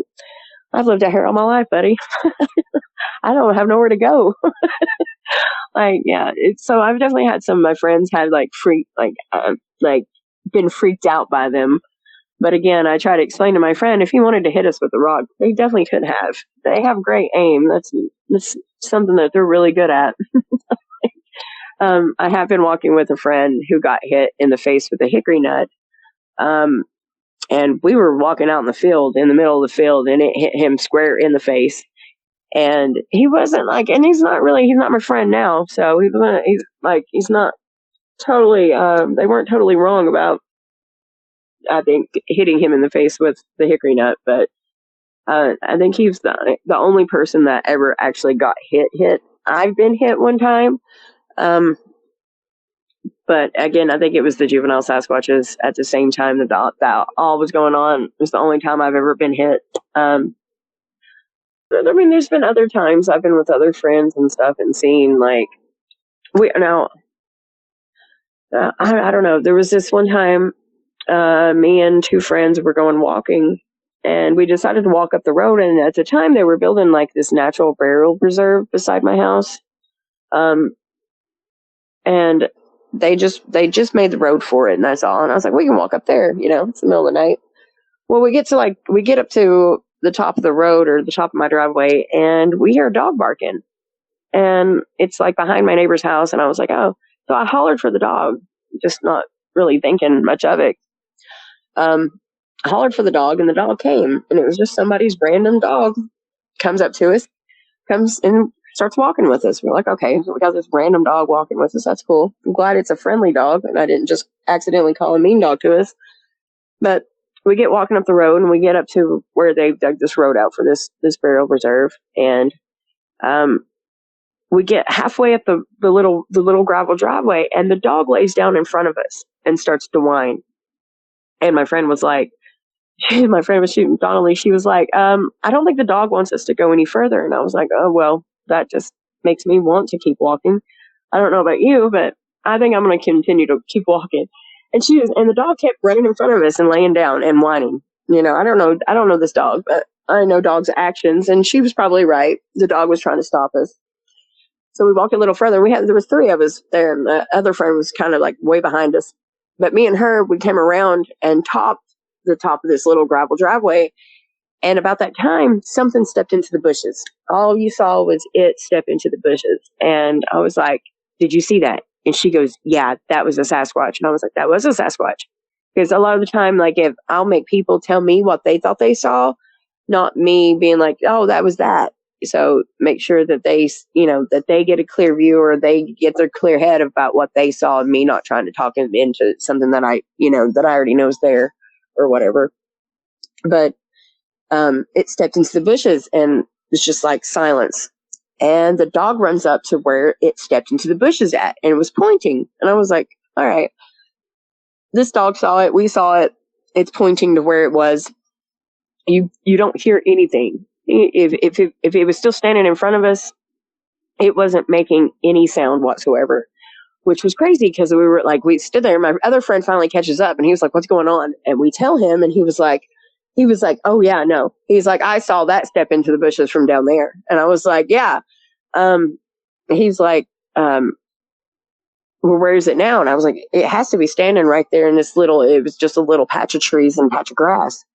"I've lived out here all my life, buddy. I don't have nowhere to go." Like, yeah, so I've definitely had some of my friends had like been freaked out by them. But again, I try to explain to my friend, if he wanted to hit us with the rock, they definitely could have. They have great aim. That's something that they're really good at. I have been walking with a friend who got hit in the face with a hickory nut. And we were walking out in the field, in the middle of the field, and it hit him square in the face. And he wasn't like, and he's not my friend now. So he's not totally, they weren't totally wrong about, I think, hitting him in the face with the hickory nut. But I think he's the only person that ever actually got hit. I've been hit one time. But again, I think it was the juvenile Sasquatches at the same time that all was going on. It was the only time I've ever been hit. But, I mean, there's been other times I've been with other friends and stuff and seen like I don't know. There was this one time, me and 2 friends were going walking, and we decided to walk up the road. And at the time, they were building like this natural burial preserve beside my house, and they just made the road for it, and that's all. And I was like, "We can walk up there, it's the middle of the night." Well, we get up to the top of the road or the top of my driveway, and we hear a dog barking, and it's like behind my neighbor's house. And I was like, "Oh." So I hollered for the dog, just not really thinking much of it. I hollered for the dog, and the dog came, and it was just somebody's random dog. Comes up to us, comes and starts walking with us. We're like, okay, so we got this random dog walking with us. That's cool. I'm glad it's a friendly dog and I didn't just accidentally call a mean dog to us. But we get walking up the road and we get up to where they've dug this road out for this burial reserve. And we get halfway up the little gravel driveway and the dog lays down in front of us and starts to whine. And my friend was shooting Donnelly. She was like, I don't think the dog wants us to go any further. And I was like, oh, well, that just makes me want to keep walking. I don't know about you, but I think I'm going to continue to keep walking. And the dog kept running in front of us and laying down and whining. You know, I don't know this dog, but I know dogs' actions. And she was probably right. The dog was trying to stop us. So we walked a little further. There was 3 of us there, and the other friend was kind of like way behind us. But me and her, we came around and topped the top of this little gravel driveway. And about that time, something stepped into the bushes. All you saw was it step into the bushes. And I was like, did you see that? And she goes, yeah, that was a Sasquatch. And I was like, that was a Sasquatch. Because a lot of the time, like, if I'll make people tell me what they thought they saw, not me being like, oh, that was that. So make sure that that they get a clear view or they get their clear head about what they saw, and me not trying to talk them into something that I already know is there or whatever. But it stepped into the bushes and it's just like silence. And the dog runs up to where it stepped into the bushes at, and it was pointing. And I was like, all right, this dog saw it. We saw it. It's pointing to where it was. You don't hear anything. If it was still standing in front of us, it wasn't making any sound whatsoever, which was crazy because we stood there. My other friend finally catches up and he was like, what's going on? And we tell him, and he was like, oh yeah, no. He's like, I saw that step into the bushes from down there. And I was like, yeah. He's like, well, where is it now? And I was like, it has to be standing right there in it was just a little patch of trees and patch of grass.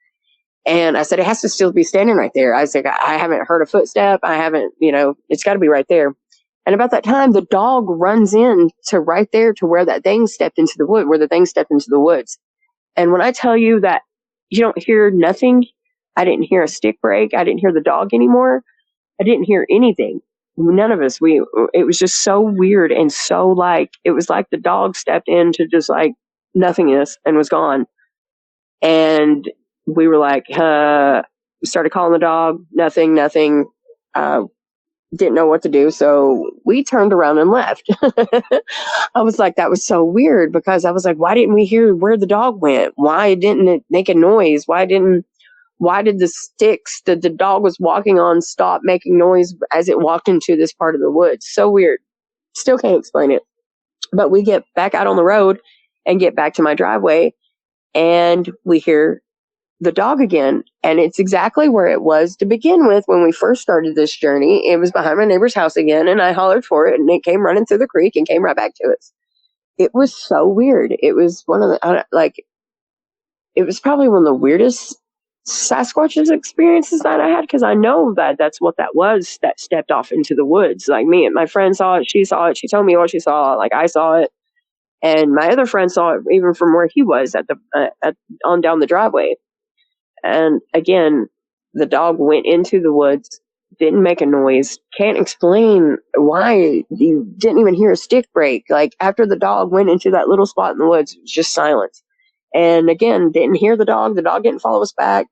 And I said, it has to still be standing right there. I said, I haven't heard a footstep. I haven't, it's got to be right there. And about that time, the dog runs in to right there to where that thing stepped into the wood, where the thing stepped into the woods. And when I tell you that you don't hear nothing, I didn't hear a stick break. I didn't hear the dog anymore. I didn't hear anything. None of us. It was just so weird and so it was like the dog stepped into just like nothingness and was gone. And we were like, we started calling the dog, nothing, didn't know what to do. So we turned around and left. I was like, that was so weird because I was like, why didn't we hear where the dog went? Why didn't it make a noise? Why did the sticks that the dog was walking on stop making noise as it walked into this part of the woods? So weird. Still can't explain it. But we get back out on the road and get back to my driveway and we hear the dog again. And it's exactly where it was to begin with when we first started this journey. It was behind my neighbor's house again, and I hollered for it, and it came running through the creek and came right back to us. It was so weird. It was it was probably one of the weirdest Sasquatch experiences that I had, because I know that that's what that was that stepped off into the woods. Like, me and my friend saw it. She saw it. She told me what she saw. Like, I saw it. And my other friend saw it even from where he was on down the driveway. And again, the dog went into the woods, didn't make a noise. Can't explain why you didn't even hear a stick break. Like, after the dog went into that little spot in the woods, it was just silence. And again, didn't hear the dog. The dog didn't follow us back.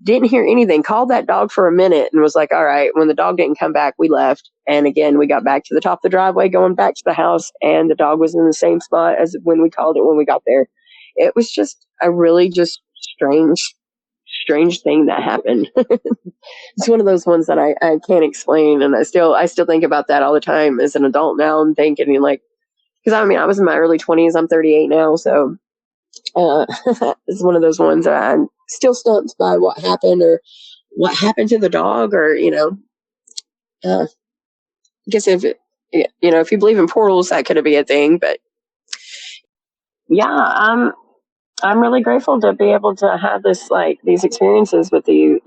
Didn't hear anything. Called that dog for a minute and was like, all right. When the dog didn't come back, we left. And again, we got back to the top of the driveway, going back to the house, and the dog was in the same spot as when we called it when we got there. It was just a really just strange thing that happened. It's one of those ones that I can't explain. And I still think about that all the time as an adult now, and thinking like, because I was in my early 20s. I'm 38 now. So it's one of those ones that I'm still stumped by what happened, or what happened to the dog, or, I guess if you believe in portals, that could be a thing. But yeah, I'm really grateful to be able to have these experiences with the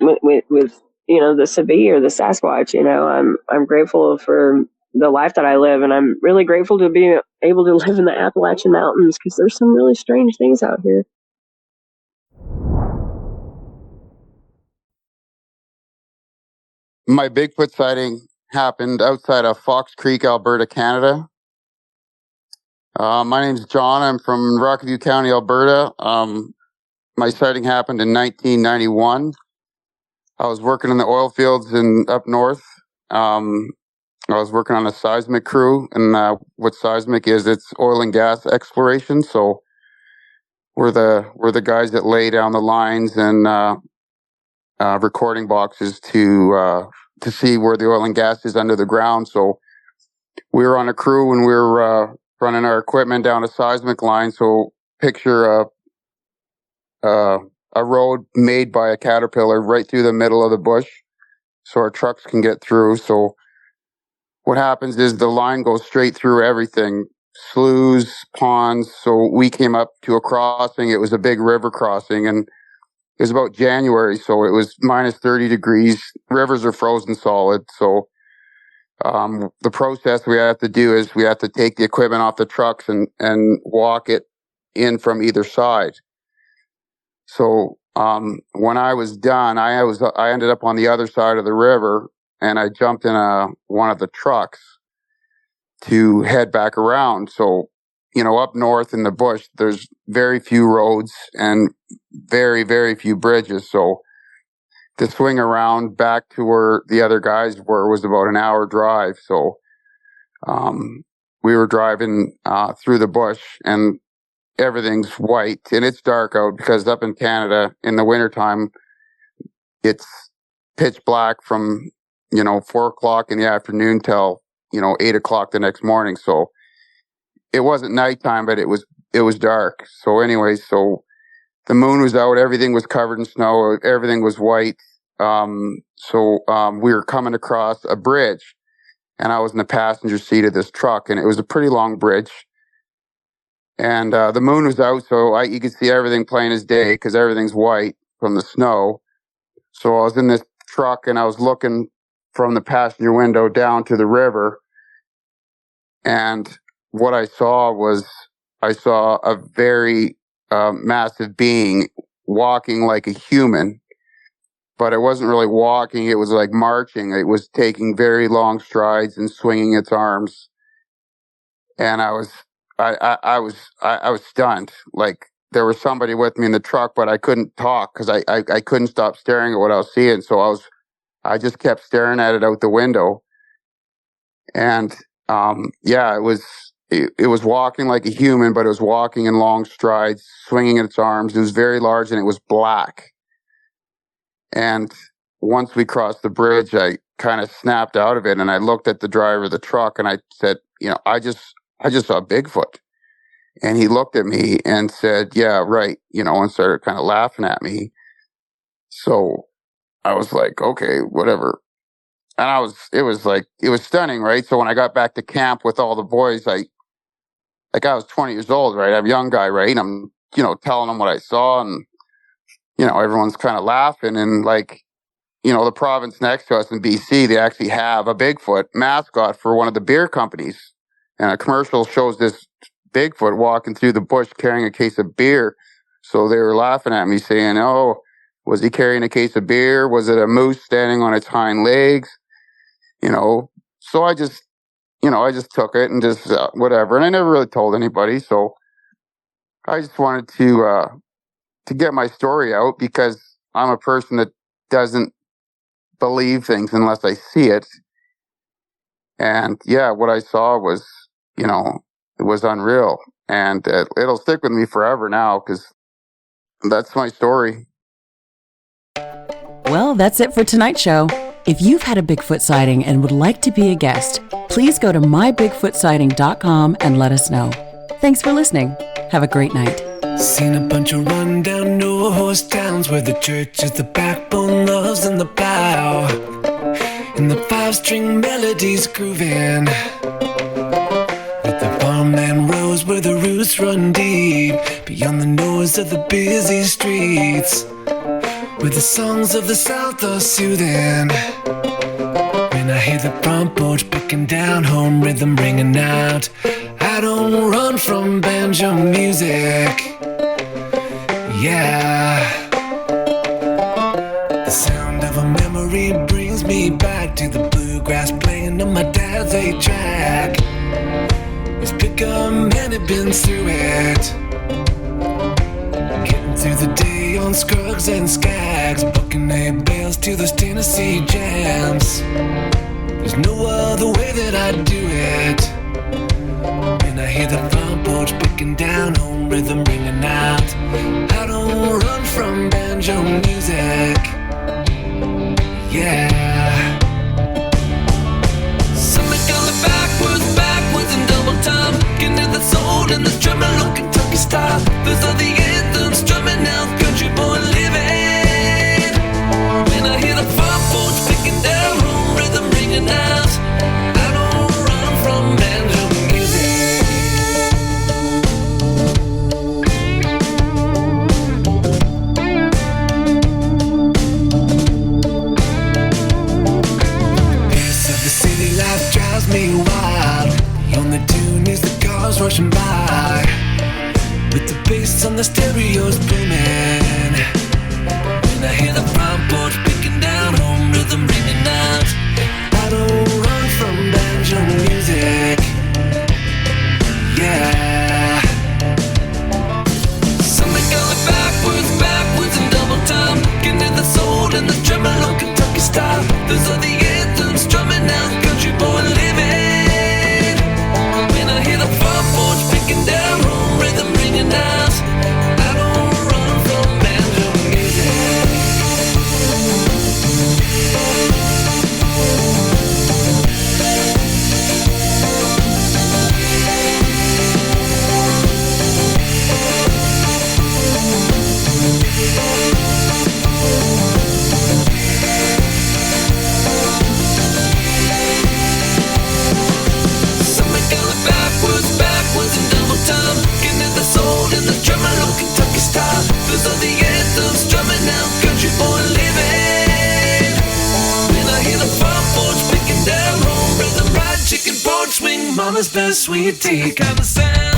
Sabi or the Sasquatch. I'm grateful for the life that I live, and I'm really grateful to be able to live in the Appalachian Mountains, because there's some really strange things out here. My Bigfoot sighting happened outside of Fox Creek, Alberta, Canada. My name's John. I'm from Rockview County, Alberta. My sighting happened in 1991. I was working in the oil fields up north. I was working on a seismic crew, and what seismic is, it's oil and gas exploration. So we're the guys that lay down the lines and recording boxes to see where the oil and gas is under the ground. So we were on a crew and we were running our equipment down a seismic line. So picture a road made by a caterpillar right through the middle of the bush so our trucks can get through. So what happens is the line goes straight through everything, sloughs, ponds. So we came up to a crossing. It was a big river crossing, and it was about January, so it was minus 30 degrees. Rivers are frozen solid. So the process we have to do is we have to take the equipment off the trucks and walk it in from either side. So when I was done, I ended up on the other side of the river, and I jumped in one of the trucks to head back around. So, up north in the bush, there's very few roads and very, very few bridges. So to swing around back to where the other guys were was about an hour drive. So we were driving through the bush, and everything's white, and it's dark out because up in Canada in the wintertime, it's pitch black from, 4:00 in the afternoon till, 8:00 the next morning. So it wasn't nighttime, but it was dark. So anyway, so the moon was out, everything was covered in snow, everything was white. So we were coming across a bridge, and I was in the passenger seat of this truck, and it was a pretty long bridge. And the moon was out, so you could see everything plain as day because everything's white from the snow. So I was in this truck, and I was looking from the passenger window down to the river. And what I saw was a very massive being walking like a human, but it wasn't really walking. It was like marching. It was taking very long strides and swinging its arms. And I was stunned. Like there was somebody with me in the truck, but I couldn't talk because I couldn't stop staring at what I was seeing. So I just kept staring at it out the window. And it was walking like a human, but it was walking in long strides, swinging its arms. It was very large, and it was black. And once we crossed the bridge, I kind of snapped out of it, and I looked at the driver of the truck, and I said, I just saw Bigfoot. And he looked at me and said, yeah, right, and started kind of laughing at me. So I was like, okay, whatever. And it was stunning, right? So when I got back to camp with all the boys, I was 20 years old, right? I'm a young guy, right? And I'm, telling them what I saw, and, everyone's kind of laughing. And the province next to us in BC, they actually have a Bigfoot mascot for one of the beer companies. And a commercial shows this Bigfoot walking through the bush carrying a case of beer. So they were laughing at me saying, oh, was he carrying a case of beer? Was it a moose standing on its hind legs? So I just took it and just whatever. And I never really told anybody. So I just wanted to get my story out because I'm a person that doesn't believe things unless I see it. And yeah, what I saw was, it was unreal. And it'll stick with me forever now because that's my story. Well, that's it for tonight's show. If you've had a Bigfoot sighting and would like to be a guest, please go to mybigfootsighting.com and let us know. Thanks for listening. Have a great night. Seen a bunch of rundown no-horse towns where the church is the backbone, loves in the plow, and the five-string melodies grooving, with the farmland rows where the roots run deep, beyond the noise of the busy streets, where the songs of the South are soothing. When I hear the front porch picking down, home rhythm ringing out, I don't run from banjo music. Yeah, the sound of a memory brings me back to the bluegrass playing beating on my dad's 8-track. He's pick up, man, had been through it. Getting through the day on scrugs and skags, bucking eight bales to those Tennessee jams. There's no other way that I'd do it. When I hear the front porch picking down home rhythm ringing out, I don't run from banjo music. Yeah. Something coming backwards and double time. Getting to the soul and the drumming low Kentucky style. Those are the anthems drumming out, country boy living. When I hear the front porch picking down home rhythm ringing out, I don't run from banjo music. Pace of the city life drives me wild. The only tune is the cars rushing by, with the bass on the stereos booming. When I hear the front porch picking down home rhythm ringing out, I don't run from banjo music. Yeah. Something going backwards and double time. Getting to the soul and the drumming low Kentucky style. Those are the anthems drumming out, country boy living. When I hear the front porch picking down home rhythm ringing out, I don't run from banjo music. Something going backwards and double time. Getting to the soul and the drumming low Kentucky style. Those are the anthems drumming out, country boy living. When I hear the front porch picking down home rhythm, ride chicken porch swing, mama's best sweet tea kind of sound.